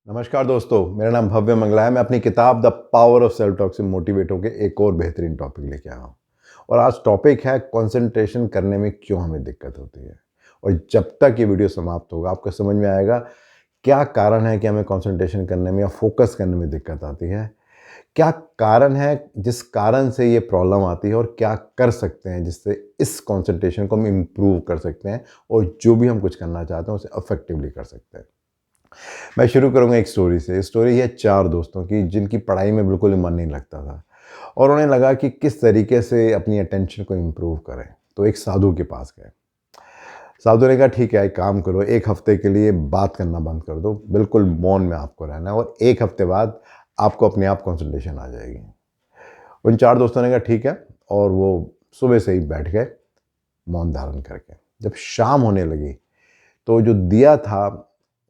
नमस्कार दोस्तों, मेरा नाम भव्य मंगला है। मैं अपनी किताब the power of self talk से मोटिवेट होकर एक और बेहतरीन टॉपिक लेके आया हूँ। और आज टॉपिक है कंसंट्रेशन करने में क्यों हमें दिक्कत होती है। और जब तक ये वीडियो समाप्त होगा आपको समझ में आएगा क्या कारण है कि हमें कंसंट्रेशन करने में या फोकस करने में दिक्कत आती है। क्या कारण है जिस कारण से ये प्रॉब्लम आती है और क्या कर सकते हैं जिससे इस कंसंट्रेशन को हम इम्प्रूव कर सकते हैं और जो भी हम कुछ करना चाहते हैं उसे अफेक्टिवली कर सकते हैं। मैं शुरू करूँगा एक स्टोरी से। स्टोरी है 4 दोस्तों की जिनकी पढ़ाई में बिल्कुल ही मन नहीं लगता था और उन्हें लगा कि किस तरीके से अपनी अटेंशन को इम्प्रूव करें। तो एक साधु के पास गए। साधु ने कहा ठीक है, एक काम करो, 1 हफ्ते के लिए बात करना बंद कर दो, बिल्कुल मौन में आपको रहना है और 1 हफ्ते बाद आपको अपने आप कंसंट्रेशन आ जाएगी। उन 4 दोस्तों ने कहा ठीक है और वो सुबह से ही बैठ गए मौन धारण करके। जब शाम होने लगी तो जो दिया था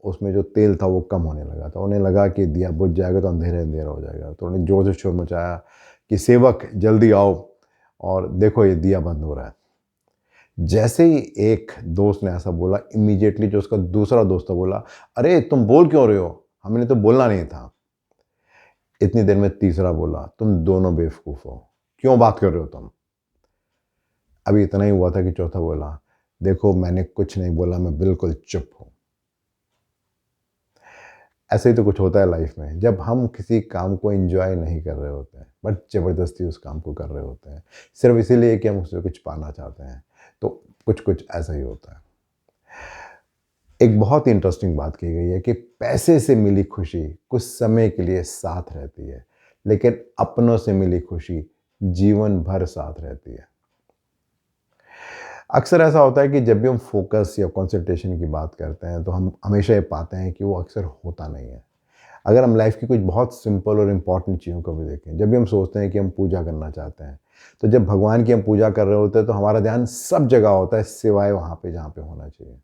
उसमें जो तेल था वो कम होने लगा था। उन्हें लगा कि दिया बुझ जाएगा तो अंधेरा अंधेरा हो जाएगा। तो उन्होंने ज़ोर से शोर मचाया कि सेवक जल्दी आओ और देखो ये दिया बंद हो रहा है। जैसे ही एक दोस्त ने ऐसा बोला, इमीडिएटली जो उसका दूसरा दोस्त था बोला, अरे तुम बोल क्यों रहे हो, हमने तो बोलना नहीं था। इतनी देर में तीसरा बोला, तुम दोनों बेवकूफ़ हो, क्यों बात कर रहे हो तुम। अभी इतना ही हुआ था कि चौथा बोला, देखो मैंने कुछ नहीं बोला, मैं बिल्कुल चुप हूँ। ऐसे ही तो कुछ होता है लाइफ में, जब हम किसी काम को एंजॉय नहीं कर रहे होते हैं बट ज़बरदस्ती उस काम को कर रहे होते हैं सिर्फ इसीलिए कि हम उससे कुछ पाना चाहते हैं, तो कुछ कुछ ऐसा ही होता है। एक बहुत ही इंटरेस्टिंग बात की गई है कि पैसे से मिली खुशी कुछ समय के लिए साथ रहती है, लेकिन अपनों से मिली खुशी जीवन भर साथ रहती है। अक्सर ऐसा होता है कि जब भी हम फोकस या कंसंट्रेशन की बात करते हैं तो हम हमेशा ये पाते हैं कि वो अक्सर होता नहीं है। अगर हम लाइफ की कुछ बहुत सिंपल और इम्पॉर्टेंट चीज़ों को भी देखें, जब भी हम सोचते हैं कि हम पूजा करना चाहते हैं, तो जब भगवान की हम पूजा कर रहे होते हैं तो हमारा ध्यान सब जगह होता है सिवाय वहाँ पे जहाँ पे होना चाहिए।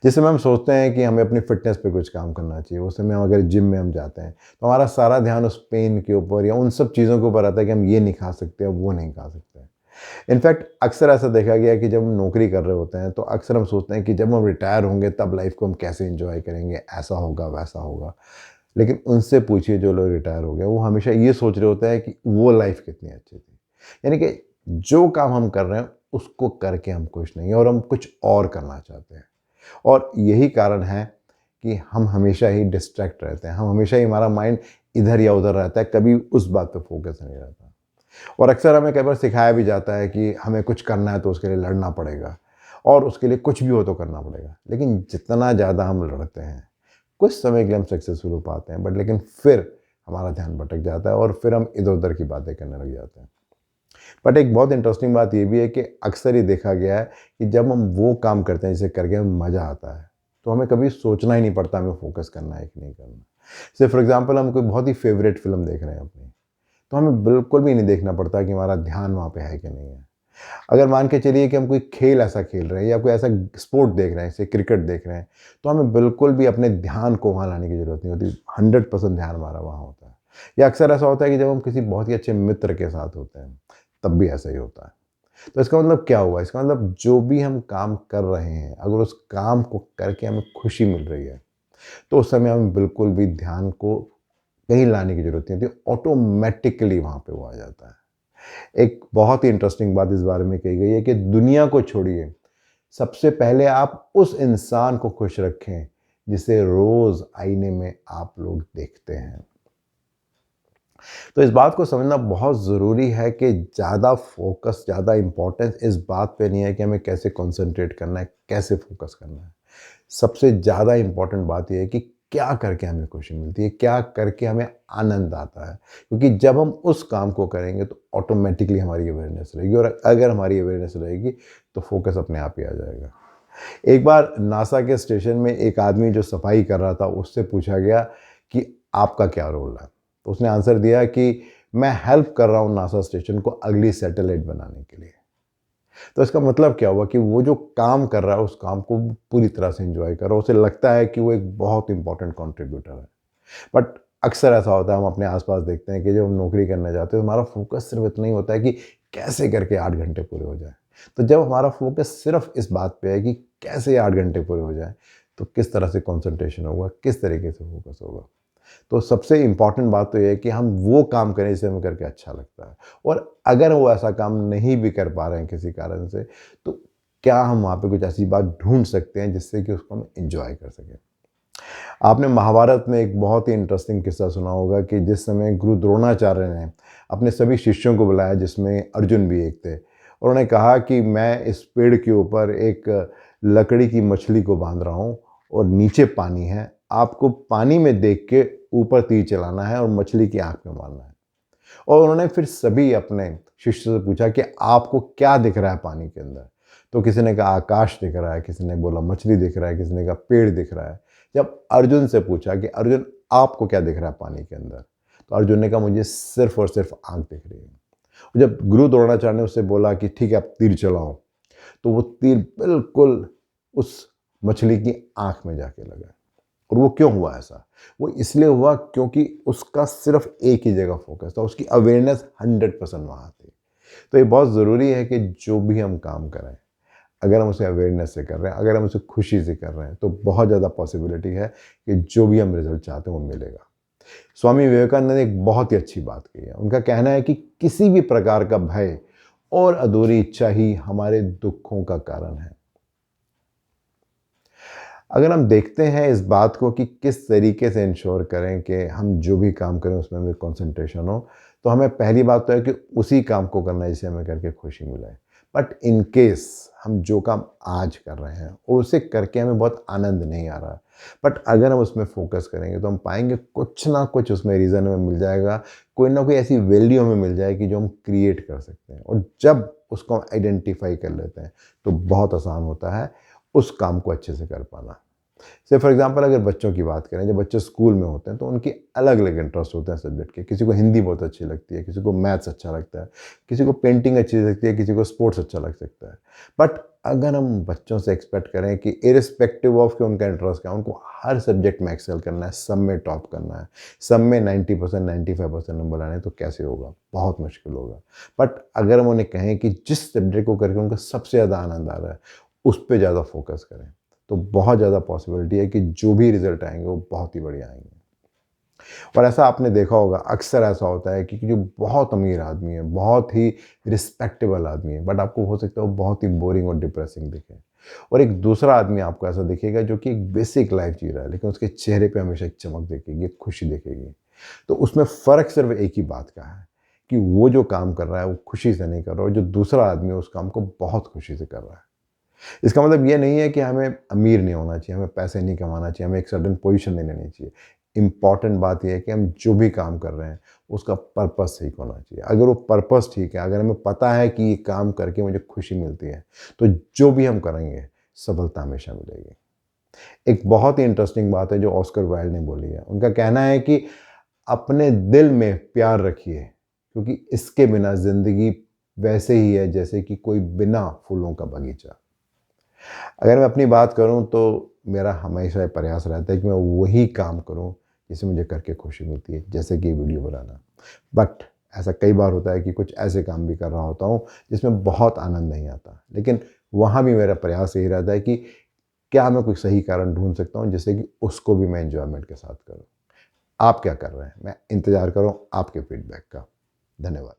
जिस समय हम सोचते हैं कि हमें अपनी फिटनेस पे कुछ काम करना चाहिए, उस समय हम अगर जिम में हम जाते हैं तो हमारा सारा ध्यान उस पेन के ऊपर या उन सब चीज़ों के ऊपर आता है कि हम ये नहीं खा सकते, वो नहीं खा सकते। इनफैक्ट अक्सर ऐसा देखा गया है कि जब हम नौकरी कर रहे होते हैं तो अक्सर हम सोचते हैं कि जब हम रिटायर होंगे तब लाइफ को हम कैसे एंजॉय करेंगे, ऐसा होगा वैसा होगा। लेकिन उनसे पूछिए जो लोग रिटायर हो गए, वो हमेशा ये सोच रहे होते हैं कि वो लाइफ कितनी अच्छी थी। यानी कि जो काम हम कर रहे हैं उसको करके हम खुश नहीं हैं और हम कुछ और करना चाहते हैं। और यही कारण है कि हम हमेशा ही डिस्ट्रैक्ट रहते हैं, हम हमेशा ही हमारा माइंड इधर या उधर रहता है, कभी उस बात पे फोकस नहीं रहता। और अक्सर हमें कई बार सिखाया भी जाता है कि हमें कुछ करना है तो उसके लिए लड़ना पड़ेगा और उसके लिए कुछ भी हो तो करना पड़ेगा। लेकिन जितना ज़्यादा हम लड़ते हैं कुछ समय के लिए हम सक्सेसफुल हो पाते हैं, बट लेकिन फिर हमारा ध्यान भटक जाता है और फिर हम इधर उधर की बातें करने लग जाते हैं। बट एक बहुत इंटरेस्टिंग बात ये भी है कि अक्सर ये देखा गया है कि जब हम वो काम करते हैं जिसे करके हमें मज़ा आता है तो हमें कभी सोचना ही नहीं पड़ता हमें फोकस करना है कि नहीं करना। जैसे फॉर एग्जांपल हम कोई बहुत ही फेवरेट फिल्म देख रहे हैं अपनी, तो हमें बिल्कुल भी नहीं देखना पड़ता कि हमारा ध्यान वहाँ पे है कि नहीं है। अगर मान के चलिए कि हम कोई खेल ऐसा खेल रहे हैं या कोई ऐसा स्पोर्ट देख रहे हैं, जैसे क्रिकेट देख रहे हैं, तो हमें बिल्कुल भी अपने ध्यान को वहाँ लाने की ज़रूरत नहीं होती। 100% ध्यान हमारा वहाँ होता है। या अक्सर ऐसा होता है कि जब हम किसी बहुत ही अच्छे मित्र के साथ होते हैं तब भी ऐसा ही होता है। तो इसका मतलब क्या हुआ? इसका मतलब जो भी हम काम कर रहे हैं अगर उस काम को करके हमें खुशी मिल रही है तो उस समय हमें बिल्कुल भी ध्यान को कहीं लाने की ज़रूरत नहीं होती, ऑटोमेटिकली वहाँ पे वो आ जाता है। एक बहुत ही इंटरेस्टिंग बात इस बारे में कही गई है कि दुनिया को छोड़िए, सबसे पहले आप उस इंसान को खुश रखें जिसे रोज़ आईने में आप लोग देखते हैं। तो इस बात को समझना बहुत ज़रूरी है कि ज़्यादा फोकस, ज़्यादा इम्पोर्टेंस इस बात पे नहीं है कि हमें कैसे कंसंट्रेट करना है, कैसे फोकस करना है। सबसे ज़्यादा इम्पोर्टेंट बात यह है कि क्या करके हमें खुशी मिलती है, क्या करके हमें आनंद आता है। क्योंकि जब हम उस काम को करेंगे तो ऑटोमेटिकली हमारी अवेयरनेस रहेगी और अगर हमारी अवेयरनेस रहेगी तो फोकस अपने आप ही आ जाएगा। एक बार नासा के स्टेशन में एक आदमी जो सफाई कर रहा था उससे पूछा गया कि आपका क्या रोल है। तो उसने आंसर दिया कि मैं हेल्प कर रहा हूँ नासा स्टेशन को अगली सैटेलाइट बनाने के लिए। तो इसका मतलब क्या हुआ कि वो जो काम कर रहा है उस काम को पूरी तरह से एंजॉय कर रहा है, उसे लगता है कि वो एक बहुत इंपॉर्टेंट कंट्रीब्यूटर है। बट अक्सर ऐसा होता है, हम अपने आसपास देखते हैं कि जब हम नौकरी करने जाते हैं तो हमारा फोकस सिर्फ इतना ही होता है कि कैसे करके 8 घंटे पूरे हो जाए। तो जब हमारा फोकस सिर्फ इस बात पे है कि कैसे 8 घंटे पूरे हो जाए तो किस तरह से कंसंट्रेशन होगा, किस तरीके से फोकस होगा। तो सबसे इम्पॉर्टेंट बात तो ये है कि हम वो काम करें जिसे हमें करके अच्छा लगता है, और अगर वो ऐसा काम नहीं भी कर पा रहे हैं किसी कारण से, तो क्या हम वहाँ पे कुछ ऐसी बात ढूंढ सकते हैं जिससे कि उसको हम एंजॉय कर सकें। आपने महाभारत में एक बहुत ही इंटरेस्टिंग किस्सा सुना होगा कि जिस समय गुरु द्रोणाचार्य ने अपने सभी शिष्यों को बुलाया, जिसमें अर्जुन भी एक थे, और उन्होंने कहा कि मैं इस पेड़ के ऊपर एक लकड़ी की मछली को बांध रहा हूँ और नीचे पानी है, आपको पानी में देख के ऊपर तीर चलाना है और मछली की आंख में मारना है। और उन्होंने फिर सभी अपने शिष्य से पूछा कि आपको क्या दिख रहा है पानी के अंदर। तो किसी ने कहा आकाश दिख रहा है, किसी ने बोला मछली दिख रहा है, किसी ने कहा पेड़ दिख रहा है। जब अर्जुन से पूछा कि अर्जुन आपको क्या दिख रहा है पानी के अंदर, तो अर्जुन ने कहा मुझे सिर्फ और सिर्फ आंख दिख रही है। और जब गुरु द्रोणाचार्य ने उससे बोला कि ठीक है आप तीर चलाओ, तो वो तीर बिल्कुल उस मछली की आंख में जाके लगा। और वो क्यों हुआ ऐसा? वो इसलिए हुआ क्योंकि उसका सिर्फ एक ही जगह फोकस था, उसकी अवेयरनेस 100% वहाँ थी। तो ये बहुत ज़रूरी है कि जो भी हम काम करें, अगर हम उसे अवेयरनेस से कर रहे हैं, अगर हम उसे खुशी से कर रहे हैं, तो बहुत ज़्यादा पॉसिबिलिटी है कि जो भी हम रिजल्ट चाहते हैं वो मिलेगा। स्वामी विवेकानंद ने एक बहुत ही अच्छी बात कही है। उनका कहना है कि किसी भी प्रकार का भय और अधूरी इच्छा ही हमारे दुखों का कारण है। अगर हम देखते हैं इस बात को कि किस तरीके से इंश्योर करें कि हम जो भी काम करें उसमें हमें कंसंट्रेशन हो, तो हमें पहली बात तो है कि उसी काम को करना है जिसे हमें करके खुशी मिले। बट इन केस हम जो काम आज कर रहे हैं और उसे करके हमें बहुत आनंद नहीं आ रहा, बट अगर हम उसमें फोकस करेंगे तो हम पाएंगे कुछ ना कुछ उसमें रीज़न हमें मिल जाएगा, कोई ना कोई ऐसी वैल्यू हमें मिल जाएगी जो हम क्रिएट कर सकते हैं। और जब उसको हम आइडेंटिफाई कर लेते हैं तो बहुत आसान होता है उस काम को अच्छे से कर पाना। से फॉर एग्जांपल अगर बच्चों की बात करें, जब बच्चे स्कूल में होते हैं तो उनकी अलग अलग इंटरेस्ट होते हैं सब्जेक्ट के। किसी को हिंदी बहुत अच्छी लगती है, किसी को मैथ्स अच्छा लगता है, किसी को पेंटिंग अच्छी लगती है, किसी को स्पोर्ट्स अच्छा लग सकता है। बट अगर हम बच्चों से एक्सपेक्ट करें कि इरिस्पेक्टिव ऑफ कि उनका इंटरेस्ट क्या है, उनको हर सब्जेक्ट में एक्सेल करना है, सब में टॉप करना है, सब में 90% 95% नंबर लाने हैं, तो कैसे होगा? बहुत मुश्किल होगा। बट अगर हम उन्हें कहें कि जिस सब्जेक्ट को करके उनको सबसे ज़्यादा आनंद आ रहा है उस पर ज़्यादा फोकस करें, तो बहुत ज़्यादा पॉसिबिलिटी है कि जो भी रिज़ल्ट आएँगे वो बहुत ही बढ़िया आएँगे। और ऐसा आपने देखा होगा, अक्सर ऐसा होता है कि जो बहुत अमीर आदमी है, बहुत ही रिस्पेक्टेबल आदमी है, बट आपको हो सकता है वो बहुत ही बोरिंग और डिप्रेसिंग दिखे। और एक दूसरा आदमी आपको ऐसा दिखेगा जो कि एक बेसिक लाइफ जी रहा है, लेकिन उसके चेहरे पे हमेशा एक चमक दिखेगी, एक खुशी दिखेगी। तो उसमें फ़र्क सिर्फ एक ही बात का है कि वो जो काम कर रहा है वो खुशी से नहीं कर रहा, और जो दूसरा आदमी है उस काम को बहुत खुशी से कर रहा है। इसका मतलब ये नहीं है कि हमें अमीर नहीं होना चाहिए, हमें पैसे नहीं कमाना चाहिए, हमें एक सर्टेन पोजीशन नहीं लेनी चाहिए। इम्पॉर्टेंट बात ये है कि हम जो भी काम कर रहे हैं उसका पर्पस ठीक होना चाहिए। अगर वो पर्पस ठीक है, अगर हमें पता है कि ये काम करके मुझे खुशी मिलती है, तो जो भी हम करेंगे सफलता हमेशा मिलेगी। एक बहुत ही इंटरेस्टिंग बात है जो ऑस्कर वाइल्ड ने बोली है। उनका कहना है कि अपने दिल में प्यार रखिए, क्योंकि इसके बिना ज़िंदगी वैसे ही है जैसे कि कोई बिना फूलों का बगीचा। अगर मैं अपनी बात करूं तो मेरा हमेशा ये प्रयास रहता है कि मैं वही काम करूं जिसे मुझे करके खुशी मिलती है, जैसे कि वीडियो बनाना। बट ऐसा कई बार होता है कि कुछ ऐसे काम भी कर रहा होता हूं जिसमें बहुत आनंद नहीं आता, लेकिन वहाँ भी मेरा प्रयास यही रहता है कि क्या मैं कोई सही कारण ढूंढ सकता हूँ जिससे कि उसको भी मैं एंजॉयमेंट के साथ करूँ। आप क्या कर रहे हैं? मैं इंतज़ार कर रहा हूँ आपके फीडबैक का। धन्यवाद।